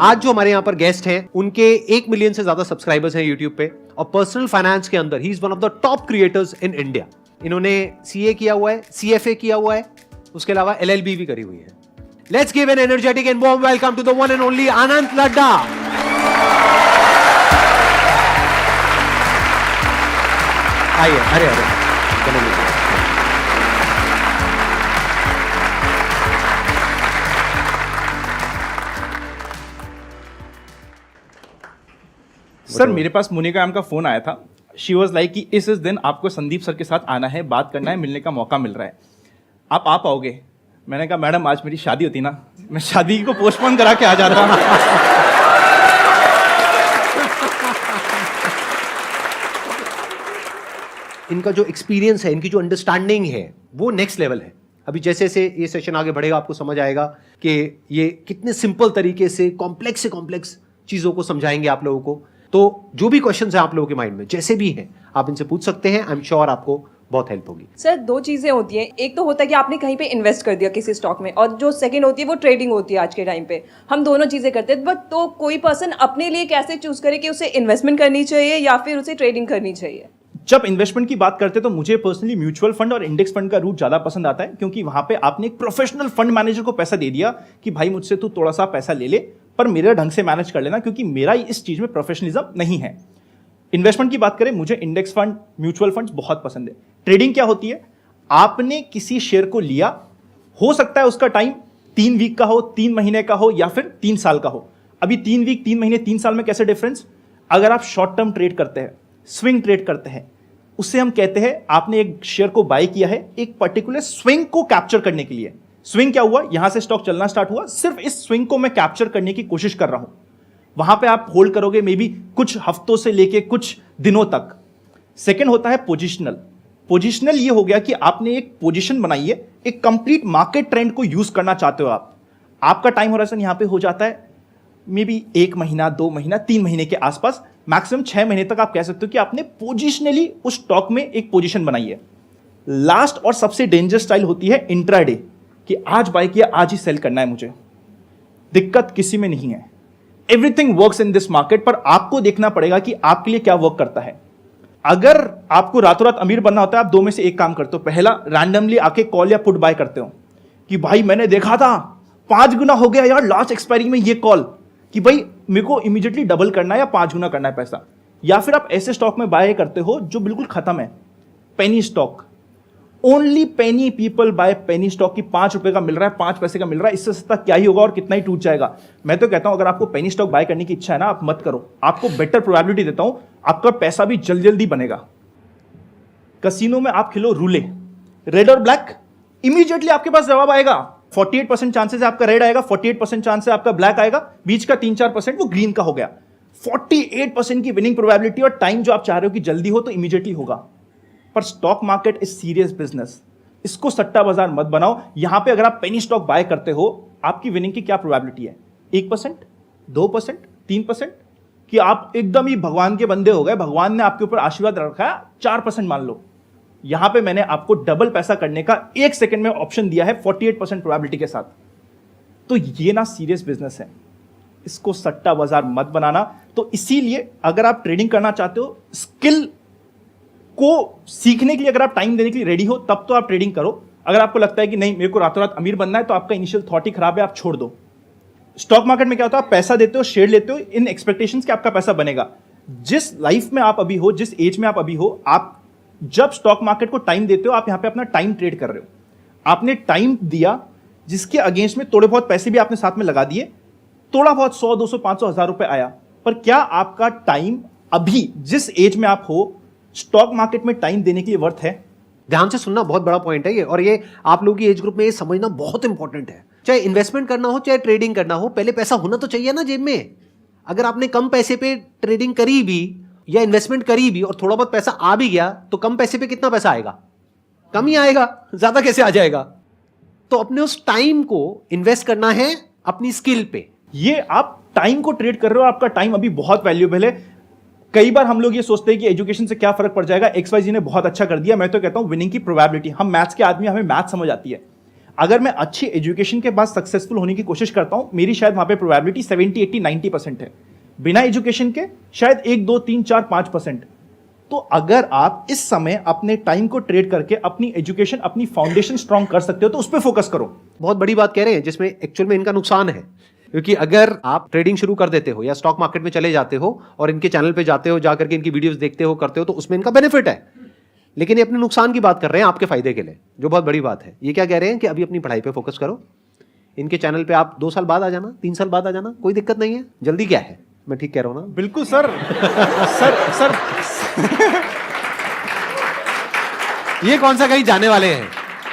आज जो हमारे यहाँ पर गेस्ट हैं उनके 1 मिलियन से ज्यादा सब्सक्राइबर्स हैं यूट्यूब पे और पर्सनल फाइनेंस के अंदर he is one of the top creators in India. इन्होंने सीए किया हुआ है, सीएफए किया हुआ है, उसके अलावा एलएलबी भी करी हुई है। Let's give an energetic and warm welcome to the one and only Anant Ladda. आइए, अरे अरे सर, मेरे पास मोनिका मैम का फोन आया था। शी वॉज लाइक कि इस दिन आपको संदीप सर के साथ आना है, बात करना है, मिलने का मौका मिल रहा है, आप आ पाओगे? मैंने कहा मैडम आज मेरी शादी होती ना, मैं शादी को पोस्टपोन करा के आ जाता। इनका जो एक्सपीरियंस है, इनकी जो अंडरस्टैंडिंग है वो नेक्स्ट लेवल है। अभी जैसे जैसे ये सेशन आगे बढ़ेगा आपको समझ आएगा कि ये कितने सिंपल तरीके से कॉम्प्लेक्स चीजों को समझाएंगे आप लोगों को। तो जो भी क्वेश्चंस हैं आप लोगों के माइंड में जैसे भी हैं आप इनसे पूछ सकते हैं। आई एम श्योर आपको बहुत हेल्प होगी। सर, दो चीजें होती हैं, एक तो होता है कि आपने कहीं पे इन्वेस्ट कर दिया किसी स्टॉक में, और जो सेकंड होती है वो ट्रेडिंग होती है। आज के टाइम पे हम दोनों चीजें करते हैं, बट तो कोई पर्सन अपने लिए कैसे चूज करे कि उसे इन्वेस्टमेंट करनी चाहिए या फिर उसे ट्रेडिंग करनी चाहिए? जब इन्वेस्टमेंट की बात करते हैं तो मुझे पर्सनली म्यूचुअल फंड और इंडेक्स फंड का रूट ज्यादा पसंद आता है, क्योंकि वहां पे आपने एक प्रोफेशनल फंड मैनेजर को पैसा दे दिया कि भाई मुझसे तू थोड़ा सा पैसा ले ले, पर मेरे ढंग से मैनेज कर लेना, क्योंकि मेरा इस चीज में प्रोफेशनलिज्म नहीं है। इन्वेस्टमेंट की बात करें, मुझे इंडेक्स फंड, म्यूचुअल फंड बहुत पसंद है। ट्रेडिंग क्या होती है, आपने किसी शेयर को लिया, हो सकता है उसका टाइम 3 वीक का हो, 3 महीने का हो, या फिर 3 साल का हो। अभी 3 वीक, 3 महीने, 3 साल में कैसे डिफरेंस? अगर आप शॉर्ट टर्म ट्रेड करते हैं, स्विंग ट्रेड करते हैं, उससे हम कहते हैं आपने एक शेयर को बाय किया है एक पर्टिकुलर स्विंग को कैप्चर करने के लिए। स्विंग क्या हुआ, यहां से स्टॉक चलना स्टार्ट हुआ, सिर्फ इस स्विंग को मैं कैप्चर करने की कोशिश कर रहा हूं। वहां पे आप होल्ड करोगे मे बी कुछ हफ्तों से लेके कुछ दिनों तक। सेकंड होता है पोजिशनल। पोजिशनल ये हो गया कि आपने एक पोजीशन बनाई है, एक कंप्लीट मार्केट ट्रेंड को यूज करना चाहते हो आप। आपका टाइम होराइजन यहां पे हो जाता है मे बी 1 महीना, 2 महीना, 3 महीने के आसपास, मैक्सिमम 6 महीने तक आप कह सकते हो कि आपने पोजिशनली उस स्टॉक में एक पोजीशन बनाई है। लास्ट और सबसे डेंजर स्टाइल होती है इंट्राडे, कि आज बाय किया आज ही सेल करना है मुझे। दिक्कत किसी में नहीं है, everything works in this market, पर आपको देखना पड़ेगा कि आपके लिए क्या वर्क करता है। अगर आपको रातों रात अमीर बनना होता है, आप 2 में से एक काम करते हो। पहला, रैंडमली आके कॉल या पुट बाय करते हो कि भाई मैंने देखा था 5 गुना हो गया यार लास्ट एक्सपायरी में, ये कॉल कि भाई मेरे को इमीडिएटली डबल करना है या 5 गुना करना है पैसा। या फिर आप ऐसे स्टॉक में बाय करते हो जो बिल्कुल खत्म है, पेनी स्टॉक। ओनली पेनी पीपल बाय पेनी स्टॉक की 5 रुपए का मिल रहा है, 5 पैसे का मिल रहा है, इससे सस्ता क्या ही होगा और कितना ही टूट जाएगा। मैं तो कहता हूं अगर आपको पेनी स्टॉक बाय करने की इच्छा है ना, आप मत करो। आपको बेटर प्रोबेबिलिटी देता हूं, आपका पैसा भी जल्दी जल्दी बनेगा। कसिनो में आप खेलो रूले, रेड और ब्लैक, इमीडिएटली आपके पास जवाब आएगा। 48% चांसेस है आपका रेड आएगा, 48% चांस है आपका ब्लैक आएगा, बीच का 3-4% वो ग्रीन का हो गया। 48% की विनिंग प्रोबेबिलिटी, और टाइम जो आप चाह रहे हो कि जल्दी हो तो इमीडिएटली होगा। पर stock market is serious business, इसको सट्टा बाजार मत बनाओ। यहां पे अगर आप पेनी स्टॉक बाय करते हो, आपकी विनिंग की क्या प्रोबेबिलिटी है? 1%, 2%, 3%, कि आप एकदम ही भगवान के बंदे हो गए, भगवान ने आपके ऊपर आशीर्वाद रखा है, 4% मान लो। यहां पे मैंने आपको डबल पैसा करने का 1 सेकंड में ऑप्शन दिया है 48% प्रोबेबिलिटी के साथ। तो ये ना सीरियस बिजनेस है, इसको सट्टा बाजार मत बनाना। तो इसीलिए अगर आप ट्रेडिंग करना चाहते हो, स्किल को सीखने के लिए अगर आप टाइम देने के लिए रेडी हो, तब तो आप ट्रेडिंग करो। अगर आपको लगता है कि नहीं मेरे को रातों रात अमीर बनना है, तो आपका इनिशियल थॉट ही खराब है, आप छोड़ दो। स्टॉक मार्केट में क्या होता है, आप पैसा देते हो, शेयर लेते हो इन एक्सपेक्टेशंस कि आपका पैसा बनेगा। जिस लाइफ में आप अभी हो, जिस एज में आप अभी हो, आप जब स्टॉक मार्केट को टाइम देते हो, आप यहां पे अपना टाइम ट्रेड कर रहे हो। आपने टाइम दिया, जिसके अगेंस्ट में थोड़े बहुत पैसे भी आपने साथ में लगा दिए, थोड़ा बहुत 100, 200, 500, 1000 रुपए आया। पर क्या आपका टाइम अभी जिस एज में आप हो, स्टॉक मार्केट में टाइम देने के लिए वर्थ है? ध्यान से सुनना बहुत बड़ा पॉइंट है ये, और ये आप लोगों की एज ग्रुप में ये समझना बहुत इंपॉर्टेंट है। चाहे इन्वेस्टमेंट करना हो, चाहे ट्रेडिंग करना हो, पहले पैसा होना तो चाहिए ना जेब में। अगर आपने कम पैसे पे ट्रेडिंग करी भी या इन्वेस्टमेंट करी भी और थोड़ा बहुत पैसा आ भी गया, तो कम पैसे पे कितना पैसा आएगा? कम ही आएगा, ज्यादा कैसे आ जाएगा? तो अपने उस टाइम को इन्वेस्ट करना है अपनी स्किल पे। ये आप टाइम को ट्रेड कर रहे हो, आपका टाइम अभी बहुत वैल्यूएबल है। कई बार हम लोग ये सोचते हैं कि एजुकेशन से क्या फर्क पड़ जाएगा, XYZ ने बहुत अच्छा कर दिया। मैं तो कहता हूं विनिंग की प्रोबेबिलिटी, हम मैथ्स के आदमी, हमें मैथ समझ आती है। अगर मैं अच्छी एजुकेशन के बाद सक्सेसफुल होने की कोशिश करता हूं, मेरी शायद वहां पे प्रोबेबिलिटी 70, 80, 90% है। बिना एजुकेशन के शायद 1, 2, 3, 4, 5%। तो अगर आप इस समय अपने टाइम को ट्रेड करके अपनी एजुकेशन, अपनी फाउंडेशन स्ट्रांग कर सकते हो तो उस पर फोकस करो। बहुत बड़ी बात कह रहे हैं जिसमें एक्चुअल में इनका नुकसान है, क्योंकि अगर आप ट्रेडिंग शुरू कर देते हो या स्टॉक मार्केट में चले जाते हो और इनके चैनल पे जाते हो, जाकर के इनकी वीडियोस देखते हो, करते हो, तो उसमें इनका बेनिफिट है। लेकिन ये अपने नुकसान की बात कर रहे हैं आपके फायदे के लिए, जो बहुत बड़ी बात है। ये क्या कह रहे हैं कि अभी अपनी पढ़ाई पे फोकस करो, इनके चैनल पे आप 2 साल बाद आ जाना, 3 साल बाद आ जाना, कोई दिक्कत नहीं है। जल्दी क्या है, मैं ठीक कह रहा हूं ना? बिल्कुल सर। सर ये कौन सा कहीं जाने वाले हैं?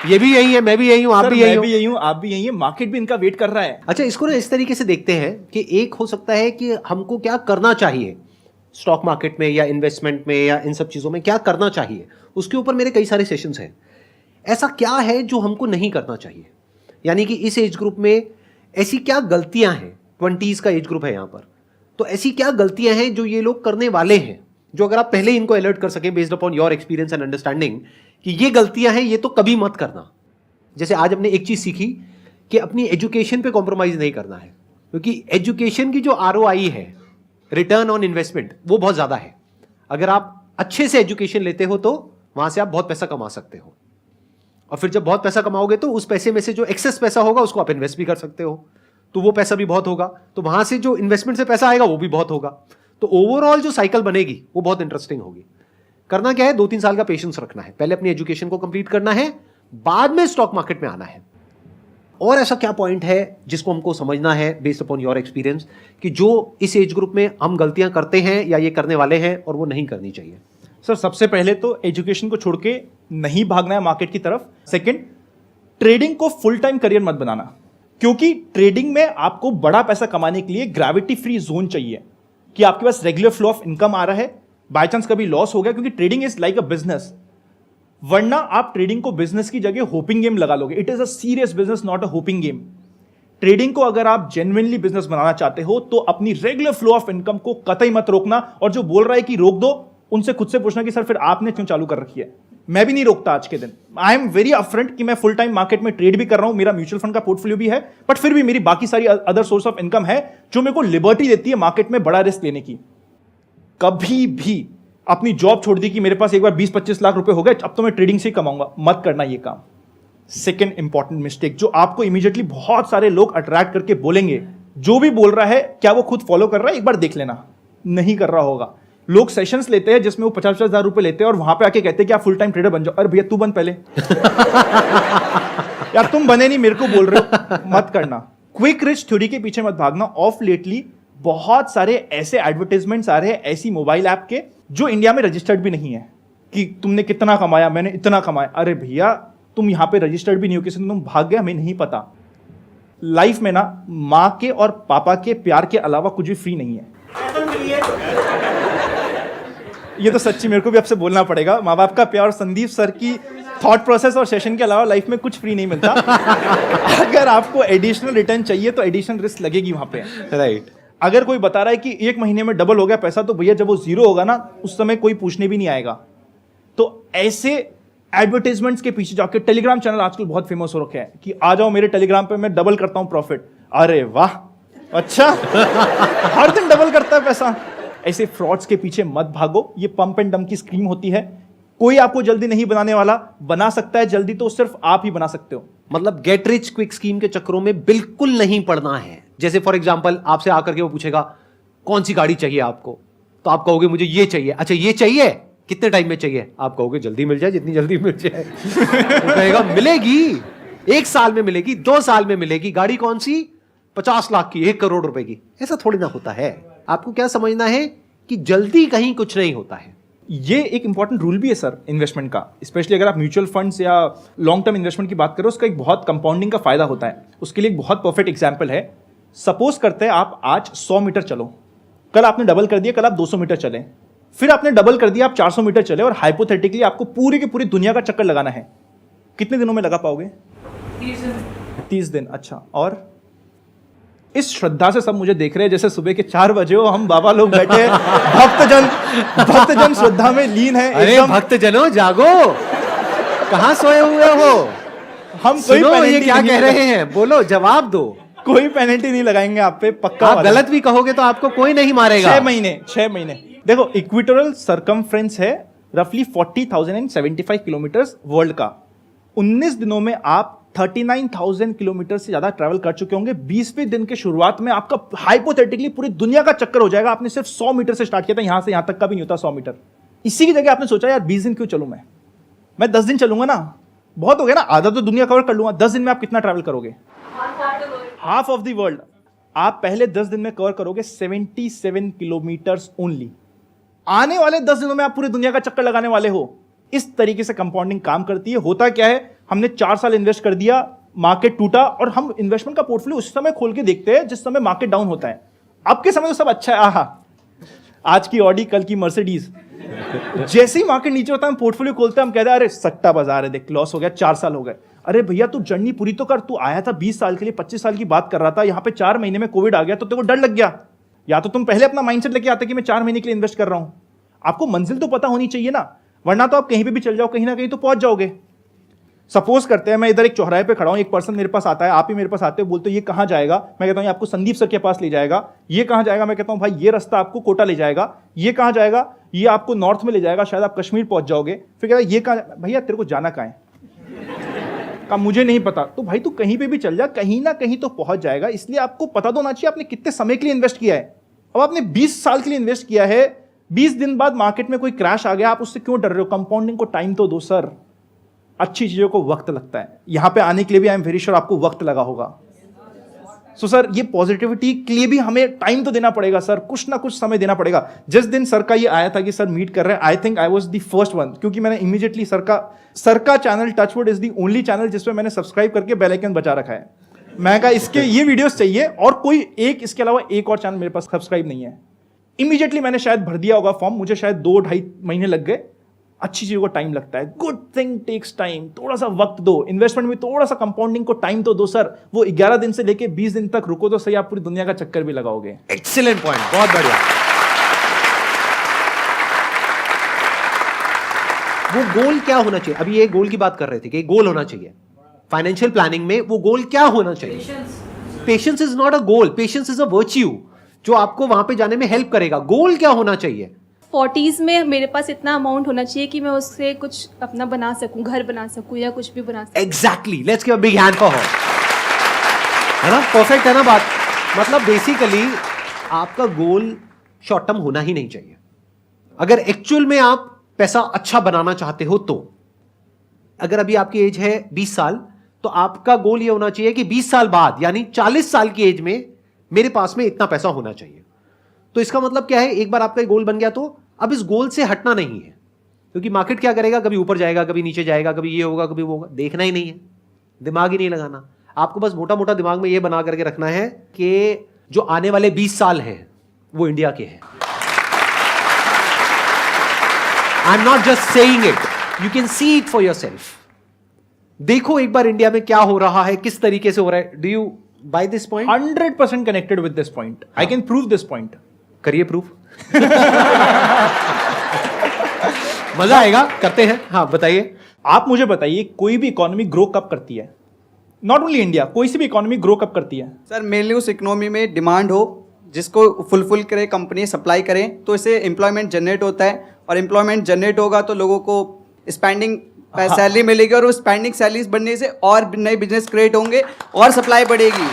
ये भी यही है, मैं भी यही हूं, आप भी यही हो। मैं भी यही हूं, आप भी यही है, मार्केट भी इनका वेट कर रहा है। अच्छा, इसको ना इस तरीके से देखते हैं कि एक हो सकता है कि हमको क्या करना चाहिए स्टॉक मार्केट में या इन्वेस्टमेंट में या इन सब चीज़ों में क्या करना चाहिए, उसके ऊपर मेरे कई सारे सेशंस हैं। ऐसा क्या है जो हमको नहीं करना चाहिए, यानी कि इस एज ग्रुप में ऐसी क्या गलतियां हैं, 20s का एज ग्रुप है यहाँ पर, तो ऐसी क्या गलतियां हैं जो ये लोग करने वाले हैं, जो अगर आप पहले इनको अलर्ट कर सकें based upon your experience and understanding कि ये गलतियां हैं, ये तो कभी मत करना। जैसे आज हमने एक चीज़ सीखी कि अपनी एजुकेशन पे कॉम्प्रोमाइज़ नहीं करना है, क्योंकि एजुकेशन की जो ROI है, रिटर्न ऑन इन्वेस्टमेंट, वो बहुत ज़्यादा है। अगर आप अच्छे से एजुकेशन लेते हो तो वहाँ से आप बहुत पैसा कमा सकते हो, और फिर जब बहुत पैसा कमाओगे तो उस पैसे में से जो एक्सेस पैसा होगा उसको आप इन्वेस्ट भी कर सकते हो, तो वो पैसा भी बहुत होगा, तो वहाँ से जो इन्वेस्टमेंट से पैसा आएगा वो भी बहुत होगा। तो ओवरऑल जो साइकिल बनेगी वो बहुत इंटरेस्टिंग होगी। करना क्या है, 2-3 साल का पेशेंस रखना है, पहले अपनी एजुकेशन को कंप्लीट करना है, बाद में स्टॉक मार्केट में आना है। और ऐसा क्या पॉइंट है जिसको हमको समझना है बेस्ड अपॉन योर एक्सपीरियंस कि जो इस एज ग्रुप में हम गलतियां करते हैं या ये करने वाले हैं और वो नहीं करनी चाहिए? सर सबसे पहले तो एजुकेशन को छोड़ के नहीं भागना है मार्केट की तरफ। सेकंड, ट्रेडिंग को फुल टाइम करियर मत बनाना, क्योंकि ट्रेडिंग में आपको बड़ा पैसा कमाने के लिए ग्रेविटी फ्री जोन चाहिए कि आपके पास रेगुलर फ्लो ऑफ इनकम आ रहा है, बाय चांस कभी लॉस हो गया, क्योंकि trading is like a business. वरना आप ट्रेडिंग को बिजनेस की जगह होपिंग गेम लगा लोगे। It is a serious business, not a hopping game. Trading को अगर आप जेन्युइनली बिजनेस बनाना चाहते हो तो अपनी रेगुलर फ्लो ऑफ इनकम को कतई मत रोकना, और जो बोल रहा है कि रोक दो, उनसे खुद से पूछना कि सर फिर आपने क्यों चालू कर रखी है। मैं भी नहीं रोकता आज के दिन। आई एम वेरी अपफ्रंट कि मैं फुल टाइम मार्केट में ट्रेड भी कर रहा हूं, मेरा म्यूचुअल फंड का पोर्टफोलियो भी है, बट फिर भी मेरी बाकी सारी अदर सोर्स ऑफ इनकम है जो मेरे को लिबर्टी देती है मार्केट में बड़ा रिस्क लेने की। कभी भी अपनी जॉब छोड़ दी कि मेरे पास एक बार 20-25 लाख रुपए हो गए, अब तो मैं ट्रेडिंग से ही कमाऊंगा, मत करना ये काम। सेकेंड इंपॉर्टेंट मिस्टेक जो आपको इमीडिएटली बहुत सारे लोग अट्रैक्ट करके बोलेंगे, जो भी बोल रहा है क्या वो खुद फॉलो कर रहा है, एक बार देख लेना, नहीं कर रहा होगा। लोग सेशंस लेते हैं जिसमें वो 50-50 हजार रुपए लेते हैं और वहां पे आके कहते हैं कि आप फुल टाइम ट्रेडर बन जाओ। अरे भैया तू बन पहले यार, तुम बने नहीं, मेरे को बोल रहे हो, मत करना। क्विक रिच थ्योरी के पीछे मत भागना। ऑफ लेटली बहुत सारे ऐसे एडवर्टाइजमेंट्स आ रहे हैं ऐसी मोबाइल ऐप के जो इंडिया में रजिस्टर्ड भी नहीं है कि तुमने कितना कमाया, मैंने इतना कमाया। अरे भैया तुम यहां पे रजिस्टर्ड भी नहीं हो, किसी ने तुम भाग गया, हमें नहीं पता। लाइफ में ना माँ के और पापा के प्यार के अलावा कुछ भी फ्री नहीं है। ये तो सच्ची मेरे को भी आपसे बोलना पड़ेगा, माँ बाप का प्यार, संदीप सर की थॉट प्रोसेस और सेशन के अलावा लाइफ में कुछ फ्री नहीं मिलता। अगर आपको एडिशनल रिटर्न चाहिए तो एडिशनल रिस्क लगेगी वहां पे, राइट। अगर कोई बता रहा है कि 1 महीने में डबल हो गया पैसा, तो भैया जब वो 0 होगा ना, उस समय कोई पूछने भी नहीं आएगा। तो ऐसे एडवर्टाइजमेंट्स के पीछे जाके, टेलीग्राम चैनल आजकल बहुत फेमस हो रखे हैं कि आ जाओ मेरे टेलीग्राम पे, मैं डबल करता हूं प्रॉफिट। अरे वाह, अच्छा हर दिन डबल करता है पैसा। ऐसे फ्रॉड्स के पीछे मत भागो, ये पंप एंड डंप की स्कीम होती है। कोई आपको जल्दी नहीं बनाने वाला, बना सकता है जल्दी तो सिर्फ आप ही बना सकते हो। मतलब गेट रिच क्विक स्कीम के चक्करों में बिल्कुल नहीं पड़ना है। जैसे फॉर एग्जांपल आपसे आकर के वो पूछेगा कौन सी गाड़ी चाहिए आपको, तो आप कहोगे मुझे ये चाहिए। अच्छा ये चाहिए, कितने टाइम में चाहिए? आप कहोगे जल्दी मिल जाए, जितनी जल्दी मिल जाए। वो कहेगा मिलेगी, 1 साल में मिलेगी, 2 साल में मिलेगी। गाड़ी कौन सी? 50 लाख की, 1 करोड़ रुपए की। ऐसा थोड़ी ना होता है। आपको क्या समझना है कि जल्दी कहीं कुछ नहीं होता है। ये एक इंपॉर्टेंट रूल भी है सर इन्वेस्टमेंट का, स्पेशली अगर आप म्यूचुअल फंड्स या लॉन्ग टर्म इन्वेस्टमेंट की बात करो, उसका एक बहुत कंपाउंडिंग का फायदा होता है। उसके लिए एक बहुत परफेक्ट एग्जांपल है। सपोज करते हैं आप आज 100 मीटर चलो, कल आपने डबल कर दिया, कल आप 200 मीटर चले, फिर आपने डबल कर दिया, आप 400 मीटर चले, और हाइपोथेटिकली आपको पूरी की पूरी दुनिया का चक्कर लगाना है। कितने दिनों में लगा पाओगे? 30 दिन। अच्छा, और इस श्रद्धा से सब मुझे देख रहे हैं जैसे सुबह के 4 बजे हो, हम बाबा लोग बैठे भक्तजन श्रद्धा में लीन है। अरे भक्तजनों जागो, कहां सोए हुए हो? हम कोई सुनो ये पेनल्टी क्या नहीं कह रहे हैं, बोलो जवाब दो। कोई पेनल्टी नहीं लगाएंगे आप पे, पक्का आप वादा। गलत भी कहोगे तो आपको कोई नहीं मारेगा। 6 महीने देखो, इक्वेटोरियल सरकमफ्रेंस है रफली 40,075 किलोमीटर वर्ल्ड का। 19 दिनों में आप 39,000 किलोमीटर से ज्यादा ट्रैवल कर चुके होंगे। 20वें दिन के शुरुआत में आपका हाइपोथेटिकली पूरी दुनिया का चक्कर हो जाएगा। आपने सिर्फ 100 मीटर से स्टार्ट किया था, यहां से यहां तक का भी नहीं होता 100 मीटर। इसी की जगह आपने सोचा यार 20 दिन क्यों चलूं, मैं 10 दिन चलूंगा ना, बहुत हो गया ना, आधा तो दुनिया कवर कर लूंगा। 10 दिन में आप कितना ट्रैवल करोगे? Half of the world. आप पहले 10 दिन में कवर करोगे 77 किलोमीटर्स ओनली। आने वाले 10 दिनों में आप पूरी दुनिया का चक्कर लगाने वाले हो। इस तरीके से कंपाउंडिंग काम करती है। होता क्या है, हमने 4 साल इन्वेस्ट कर दिया, मार्केट टूटा, और हम इन्वेस्टमेंट का पोर्टफोलियो उस समय खोल के देखते हैं जिस समय मार्केट डाउन होता है। अब के समय तो सब अच्छा है, आहा आज की ऑडी कल की मर्सिडीज। जैसे ही मार्केट नीचे होता है हम पोर्टफोलियो खोलते हैं, हम कहते हैं अरे सट्टा बाजार है, देख लॉस हो गया, 4 साल हो गए। अरे भैया तू जर्नी पूरी तो कर, तू आया था 20 साल के लिए, 25 साल की बात कर रहा था, यहाँ पे 4 महीने में कोविड आ गया तो तेरे को डर लग गया। या तो तुम पहले अपना माइंडसेट लेके आते कि मैं 4 महीने के लिए इन्वेस्ट कर रहा हूं। आपको मंजिल तो पता होनी चाहिए ना, वरना तो आप कहीं पे भी चल जाओ, कहीं ना कहीं तो पहुंच जाओगे। सपोज करते हैं मैं इधर एक चौराहे पे खड़ा हूं, एक पर्सन मेरे पास आता है, आप ही मेरे पास आते हो, बोलते हो ये कहां जाएगा, मैं कहता हूं ये आपको संदीप सर के पास ले जाएगा। ये कहां जाएगा, मैं कहता हूं भाई ये रास्ता आपको कोटा ले जाएगा। ये कहां जाएगा, ये आपको नॉर्थ में ले जाएगा, शायद आप कश्मीर पहुंच जाओगे। फिर कहता ये कहां, भैया तेरे को जाना कहां है, का मुझे नहीं पता। तो भाई तू कहीं पे भी चल जा, कहीं ना कहीं तो पहुंच जाएगा। इसलिए आपको पता तो होना चाहिए आपने कितने समय के लिए इन्वेस्ट किया है। अब आपने 20 साल के लिए इन्वेस्ट किया है, 20 दिन बाद मार्केट में कोई क्रैश आ गया, आप उससे क्यों डर रहे हो? कंपाउंडिंग को टाइम तो दो सर। अच्छी चीजों को वक्त लगता है। यहां पे आने के लिए भी आई एम वेरी श्योर आपको वक्त लगा होगा। सो सर ये पॉजिटिविटी के लिए भी हमें टाइम तो देना पड़ेगा सर, कुछ ना कुछ समय देना पड़ेगा। जिस दिन सर का ये आया था कि सर मीट कर रहे हैं, I think I was the first one, क्योंकि मैंने इमीडिएटली सर का channel Touchwood is the only channel जिसमें मैंने सब्सक्राइब करके बेल आइकन बचा रखा है। मैं कहा इसके ये वीडियोस चाहिए, और कोई एक इसके अलावा एक और चैनल मेरे पास सब्सक्राइब नहीं है। इमीडिएटली मैंने शायद भर दिया होगा फॉर्म, मुझे शायद 2-2.5 महीने लग गए। अच्छी चीजों को टाइम लगता है, गुड थिंग टेक्स टाइम। थोड़ा सा वक्त दो, इन्वेस्टमेंट में थोड़ा सा कंपाउंडिंग को टाइम तो दो सर। वो 11 दिन से लेके 20 दिन तक रुको तो सही, आप पूरी दुनिया का चक्कर भी लगाओगे। एक्सीलेंट पॉइंट, बहुत बढ़िया। वो गोल क्या होना चाहिए? अभी ये गोल की बात कर रहे थे कि गोल होना चाहिए फाइनेंशियल प्लानिंग में। वो गोल क्या होना चाहिए? Patience is not a goal, patience is a virtue जो आपको वहां पे जाने में हेल्प करेगा। गोल क्या होना चाहिए? 40s में मेरे पास इतना अमाउंट होना चाहिए कि मैं उससे कुछ अपना बना सकूं, घर बना सकूं या कुछ भी बना सकूं। Exactly, let's give a big hand for her. है ना, परफेक्ट है ना बात। मतलब बेसिकली आपका गोल शॉर्ट टर्म होना ही नहीं चाहिए। अगर एक्चुअल में आप पैसा अच्छा बनाना चाहते हो तो, अगर अभी आपकी एज है 20 साल, तो आपका गोल यह होना चाहिए कि 20 साल बाद यानी 40 साल की एज में मेरे पास में इतना पैसा होना चाहिए। तो इसका मतलब क्या है, एक बार आपका गोल बन गया तो अब इस गोल से हटना नहीं है, क्योंकि मार्केट क्या करेगा, कभी ऊपर जाएगा, कभी नीचे जाएगा, कभी ये होगा, कभी वो होगा, देखना ही नहीं है, दिमाग ही नहीं लगाना। आपको बस मोटा मोटा दिमाग में ये बना करके रखना है कि जो आने वाले 20 साल हैं वो इंडिया के हैं। I am not just saying it, you can see it for yourself. देखो एक बार इंडिया में क्या हो रहा है, किस तरीके से हो रहा है। Do you buy this point? 100% connected with this point. I can prove this point. करिए प्रूफ। मजा आएगा, करते हैं। हाँ बताइए। आप मुझे बताइए कोई भी इकोनॉमी ग्रो कब करती है? नॉट ओनली इंडिया, कोई सी भी इकोनॉमी ग्रो कब करती है? सर मेनली उस इकोनॉमी में डिमांड हो जिसको फुलफिल करे, कंपनी सप्लाई करें, तो इससे एम्प्लॉयमेंट जनरेट होता है, और एम्प्लॉयमेंट जनरेट होगा तो लोगों को स्पेंडिंग सैलरी मिलेगी, और उस स्पेंडिंग सैलरीज बढ़ने से और नए बिजनेस क्रिएट होंगे और सप्लाई बढ़ेगी।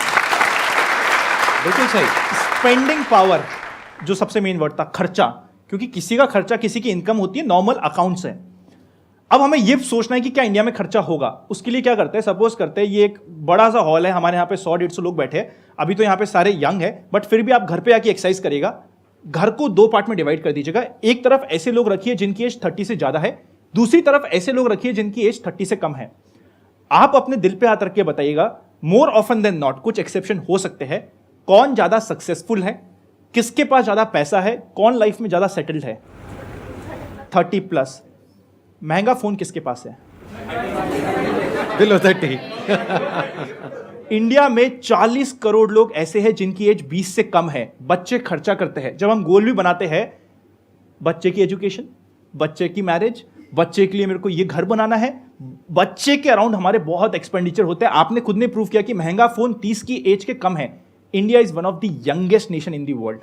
बिल्कुल सही। स्पेंडिंग पावर जो सबसे मेन वर्ड था, खर्चा, क्योंकि किसी का खर्चा किसी की इनकम होती है, नॉर्मल अकाउंट से। अब हमें यह सोचना है कि क्या इंडिया में खर्चा होगा। उसके लिए क्या करते हैं, सपोज करते हैं ये एक बड़ा सा हॉल है, हमारे यहाँ पे 100-150 लोग बैठे हैं। अभी तो यहाँ पे सारे यंग है, बट फिर भी आप घर पे आके एक्सरसाइज करेगा। घर को 2 पार्ट में डिवाइड कर दीजिएगा। एक तरफ ऐसे लोग रखिए जिनकी एज 30 से ज्यादा है, दूसरी तरफ ऐसे लोग रखिए जिनकी एज 30 से कम है। आप अपने दिल पे हाथ रख के बताइएगा, मोर ऑफन देन नॉट, कुछ एक्सेप्शन हो सकते हैं, कौन ज्यादा सक्सेसफुल है, किसके पास ज्यादा पैसा है, कौन लाइफ में ज्यादा सेटल्ड है। 30+। महंगा फोन किसके पास है? बिलो 30। इंडिया में 40 करोड़ लोग ऐसे हैं जिनकी एज 20 से कम है। बच्चे खर्चा करते हैं। जब हम गोल भी बनाते हैं, बच्चे की एजुकेशन, बच्चे की मैरिज, बच्चे के लिए मेरे को ये घर बनाना है, बच्चे के अराउंड हमारे बहुत एक्सपेंडिचर होते हैं। आपने खुद ने प्रूव किया कि महंगा फोन 30 की एज के कम है। India is one of the youngest nation in the world.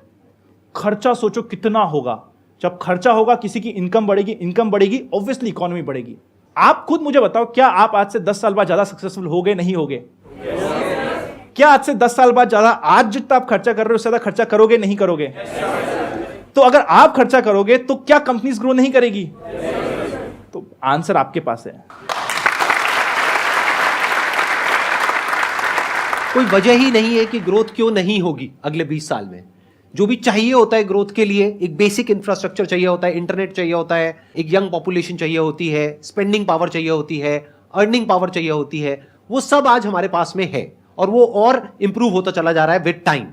खर्चा सोचो कितना होगा। जब खर्चा होगा, किसी की इनकम बढ़ेगी, ऑब्वियसली इकोनॉमी बढ़ेगी। आप खुद मुझे बताओ, क्या आप आज से 10 साल बाद ज्यादा सक्सेसफुल हो गए, नहीं होगे? क्या आज से 10 साल बाद ज्यादा, आज जितना आप खर्चा कर रहे हो उससे ज्यादा खर्चा करोगे, नहीं करोगे? तो अगर आप खर्चा करोगे तो क्या कंपनीज ग्रो नहीं करेगी? तो आंसर आपके पास है। कोई वजह ही नहीं है कि ग्रोथ क्यों नहीं होगी अगले 20 साल में। जो भी चाहिए होता है ग्रोथ के लिए, एक बेसिक इंफ्रास्ट्रक्चर चाहिए होता है, इंटरनेट चाहिए होता है, एक यंग पॉपुलेशन चाहिए होती है, स्पेंडिंग पावर चाहिए होती है, अर्निंग पावर चाहिए होती है, वो सब आज हमारे पास में है और वो और इंप्रूव होता चला जा रहा है विद टाइम।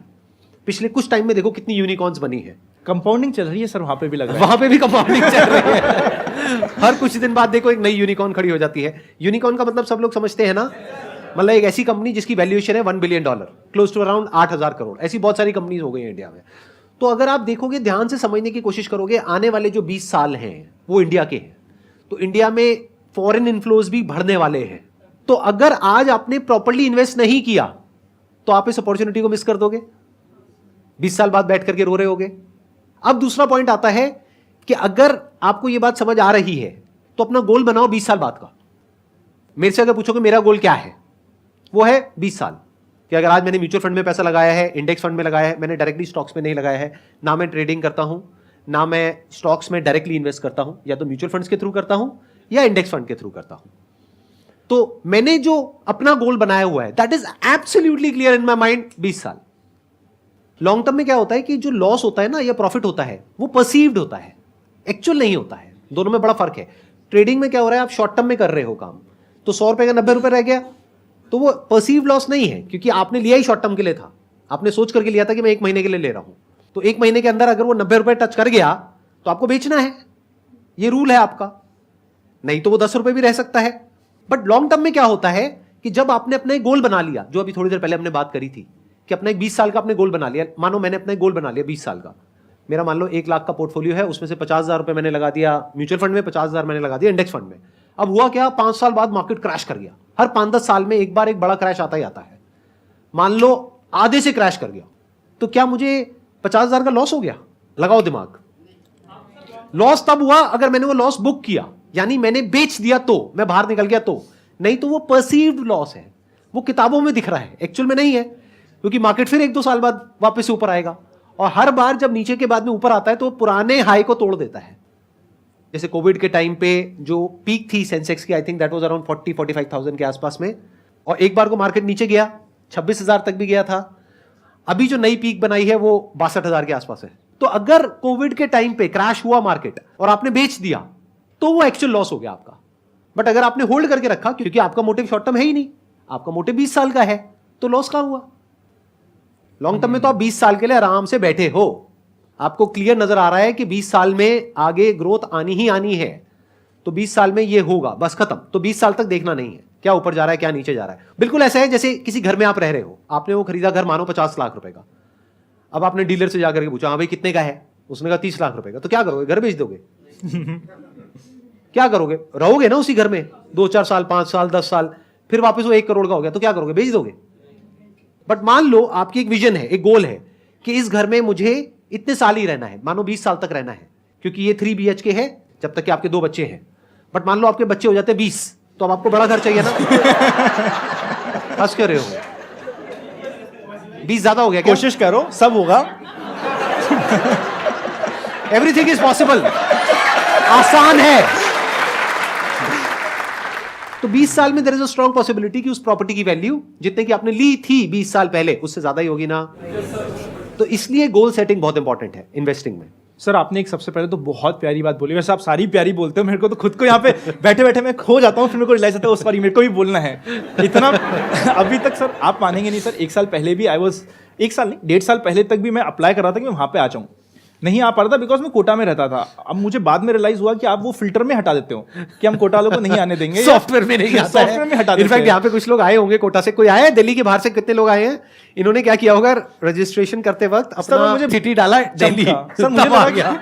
पिछले कुछ टाइम में देखो कितनी यूनिकॉर्न्स बनी है। कंपाउंडिंग चल रही है सर, वहां पे भी लग रहा है। वहां पे भी कंपाउंडिंग चल रही है। हर कुछ दिन बाद देखो एक नई यूनिकॉर्न खड़ी हो जाती है। यूनिकॉर्न का मतलब सब लोग समझते हैं ना, मतलब एक ऐसी कंपनी जिसकी वैल्यूएशन है $1 billion, close to around 8,000 crore. ऐसी बहुत सारी कंपनीज हो गई हैं इंडिया में। तो अगर आप देखोगे, ध्यान से समझने की कोशिश करोगे, आने वाले जो 20 साल हैं वो इंडिया के हैं। तो इंडिया में फॉरेन इन्फ्लोज भी बढ़ने वाले हैं। तो अगर आज आपने प्रॉपर्ली इन्वेस्ट नहीं किया तो आप इस अपॉर्चुनिटी को मिस कर दोगे। 20 साल बाद बैठ करके रो रहे होगे। अब दूसरा पॉइंट आता है कि अगर आपको यह बात समझ आ रही है तो अपना गोल बनाओ 20 साल बाद का। मेरे से अगर पूछोगे मेरा गोल क्या है, वो है 20 साल कि अगर आज मैंने म्यूचुअल फंड में पैसा लगाया है, इंडेक्स फंड में लगाया है, मैंने डायरेक्टली स्टॉक्स में नहीं लगाया है, ना मैं ट्रेडिंग करता हूं, ना मैं स्टॉक्स में डायरेक्टली इन्वेस्ट करता हूं, या तो म्यूचुअल फंड्स के थ्रू करता हूं या इंडेक्स फंड के थ्रू करता हूं। तो मैंने जो अपना गोल बनाया हुआ है that is absolutely clear in my mind 20 साल। लॉन्ग टर्म में क्या होता है कि जो लॉस होता है ना या प्रॉफिट होता है वो परसीव्ड होता है, एक्चुअल नहीं होता है। दोनों में बड़ा फर्क है। ट्रेडिंग में क्या हो रहा है, आप शॉर्ट टर्म में कर रहे हो काम, तो 100 रुपए का 90 रुपए रह गया तो वो परसीव लॉस नहीं है, क्योंकि आपने लिया ही शॉर्ट टर्म के लिए था। आपने सोच करके लिया था कि मैं 1 महीने के लिए ले रहा हूं, तो 1 महीने के अंदर अगर वो 90 रुपए टच कर गया तो आपको बेचना है, ये रूल है आपका। नहीं तो वो 10 रुपए भी रह सकता है। बट लॉन्ग टर्म में क्या होता है कि जब आपने अपना एक गोल बना लिया, जो अभी थोड़ी देर पहले हमने बात करी थी कि अपना एक 20 साल का आपने गोल बना लिया। मानो मैंने अपना एक गोल बना लिया 20 साल का, मेरा मान लो 1 लाख का पोर्टफोलियो है, उसमें से 50,000 रुपए मैंने लगा दिया म्यूचुअल फंड में, 50,000 मैंने लगा दिया इंडेक्स फंड में। अब हुआ क्या, 5 साल बाद मार्केट क्रैश कर गया। हर 5-10 साल में एक बार एक बड़ा क्रैश आता ही आता है। मान लो आधे से क्रैश कर गया, तो क्या मुझे 50,000 का लॉस हो गया? लगाओ दिमाग। लॉस तब हुआ अगर मैंने वो लॉस बुक किया, यानी मैंने बेच दिया तो, मैं बाहर निकल गया तो। नहीं तो वो परसीव्ड लॉस है, वो किताबों में दिख रहा है, एक्चुअल में नहीं है, क्योंकि मार्केट फिर 1-2 साल बाद वापस से ऊपर आएगा। और हर बार जब नीचे के बाद में ऊपर आता है तो पुराने हाई को तोड़ देता है। जैसे कोविड के टाइम पे जो पीक थी सेंसेक्स की, I think that was around 40-45,000 के आसपास में, और एक बार को मार्केट नीचे गया 26,000 तक भी गया था। अभी जो नई पीक बनाई है वो 62,000 के आसपास है। तो अगर कोविड के टाइम पे क्रैश हुआ मार्केट और आपने बेच दिया तो वो एक्चुअल लॉस हो गया आपका। बट अगर आपने होल्ड करके रखा, क्योंकि आपका मोटिव शॉर्ट टर्म है ही नहीं, आपका मोटिव 20 साल का है, तो लॉस कहां हुआ? लॉन्ग टर्म में तो आप 20 साल के लिए आराम से बैठे हो, आपको क्लियर नजर आ रहा है कि 20 साल में आगे ग्रोथ आनी ही आनी है, तो 20 साल में ये होगा, बस खत्म। तो 20 साल तक देखना नहीं है क्या ऊपर जा रहा है क्या नीचे जा रहा है। बिल्कुल ऐसा है जैसे किसी घर में आप रह रहे हो, आपने वो खरीदा घर मानो 50 लाख रुपए का। अब आपने डीलर से जाकर के पूछा, हाँ भाई कितने का है? उसने कहा 30 लाख रुपए का। तो क्या करोगे, घर बेच दोगे? क्या करोगे? रहोगे ना उसी घर में 2-4 साल, 5 साल, 10 साल, फिर वापस वो 1 करोड़ का हो गया तो क्या करोगे, बेच दोगे? बट मान लो आपकी एक विजन है, एक गोल है कि इस घर में मुझे इतने साल ही रहना है, मानो 20 साल तक रहना है, क्योंकि ये 3 BHK है जब तक कि आपके 2 बच्चे हैं। बट मान लो आपके बच्चे हो जाते हैं 20, तो अब आपको बड़ा घर चाहिए ना। हंस क्यों रहे हो? 20 ज्यादा हो गया क्या? कोशिश करो, सब होगा। एवरीथिंग इज पॉसिबल, आसान है। तो 20 साल में there is a strong possibility कि उस प्रॉपर्टी की वैल्यू जितने की आपने ली थी 20 साल पहले, उससे ज्यादा ही होगी ना। तो इसलिए गोल सेटिंग बहुत इंपॉर्टेंट है इन्वेस्टिंग में। सर आपने एक सबसे पहले तो बहुत प्यारी बात बोली। वैसे आप सारी प्यारी बोलते हो, मेरे को तो खुद को यहाँ पे बैठे बैठे मैं खो जाता हूँ, फिर मेरे को रियलाइज होता है उस बारी मेरे को भी बोलना है इतना। अभी तक सर आप मानेंगे नहीं सर, 1 साल पहले भी 1 साल नहीं 1.5 साल पहले तक भी मैं अप्लाई कर रहा था कि मैं वहाँ पे आ जाऊँ। नहीं आ पा रहा था बिकॉज मैं कोटा में रहता था। अब मुझे बाद में रियलाइज हुआ कि आप वो फिल्टर में हटा देते हो कि हम कोटा वालों को नहीं आने देंगे, सॉफ्टवेयर में नहीं आता है, सॉफ्टवेयर में हटा देते इनफैक्ट हैं। यहाँ पे कुछ लोग आए होंगे कोटा से, कोई आया है दिल्ली के बाहर से? कितने लोग आए हैं? इन्होंने क्या किया होगा, रजिस्ट्रेशन करते वक्त अपना मुझे सिटी डाला दिल्ली, सर मुझे तब आ लगा गया।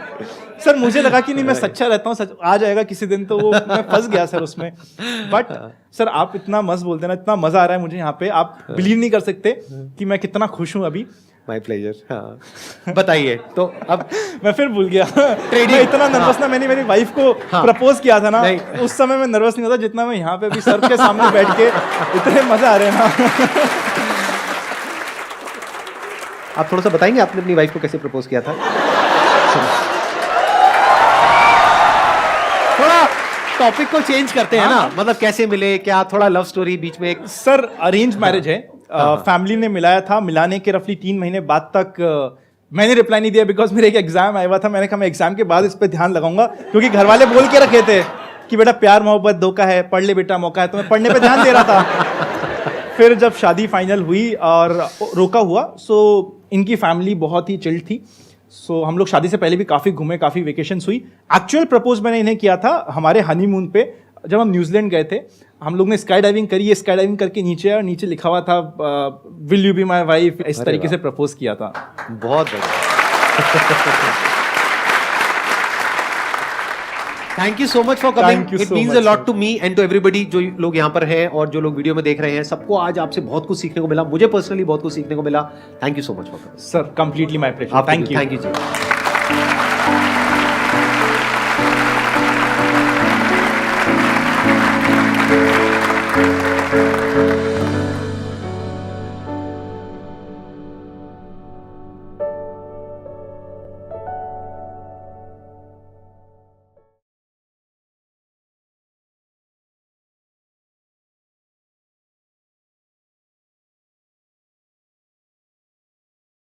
सर मुझे लगा कि नहीं मैं सच्चा रहता हूँ, सच आ जाएगा किसी दिन, तो वो मैं फंस गया सर उसमें। बट सर आप इतना मस्त बोलते हैं ना, इतना मजा आ रहा है मुझे यहाँ पे, आप बिलीव नहीं कर सकते कि मैं कितना खुश हूँ अभी। My pleasure. हाँ बताइए तो अब मैं फिर भूल गया मैं इतना नर्वस ना, मैंने मेरी वाइफ को प्रपोज किया था ना, उस समय मैं नर्वस नहीं होता जितना मैं यहाँ पे अभी सर के सामने बैठ के, इतने मजा आ रहे हैं ना। आप थोड़ा सा बताएंगे आपने अपनी वाइफ को कैसे प्रपोज किया था? थोड़ा टॉपिक को चेंज करते हैं ना, मतलब कैसे मिले, क्या थोड़ा लव स्टोरी बीच में एक? सर अरेंज मैरिज है, फैमिली ने मिलाया था, मिलाने के रफली 3 महीने बाद तक मैंने रिप्लाई नहीं दिया बिकॉज मेरे एक एग्जाम आया हुआ था। मैंने कहा मैं एग्जाम के बाद इस पे ध्यान लगाऊंगा, क्योंकि घर वाले बोल के रखे थे कि बेटा प्यार मोहब्बत धोखा है, पढ़ ले बेटा मौका है, तो मैं पढ़ने पे ध्यान दे रहा था। फिर जब शादी फाइनल हुई और रोका हुआ, सो इनकी फैमिली बहुत ही चिल्ड थी, सो हम लोग शादी से पहले भी काफ़ी घूमे, काफ़ी वेकेशंस हुई। एक्चुअल प्रपोज मैंने इन्हें किया था हमारे हनीमून पे, जब हम न्यूजीलैंड गए थे। हम लोग ने स्काई डाइविंग करी, ये स्काई डाइविंग करके नीचे आया और नीचे लिखा हुआ था will you be my wife, इस तरीके से प्रपोज किया था। बहुत बढ़िया। Thank you so much for coming, Thank you it so means a much, lot sir. To me and to everybody जो लोग यहाँ पर हैं और जो लोग वीडियो में देख रहे हैं, सबको आज आपसे बहुत कुछ सीखने को मिला, मुझे पर्सनली बहुत कुछ सीखने को मिला। Thank you so much for coming sir completely my pleasure, thank you. Thank you ji.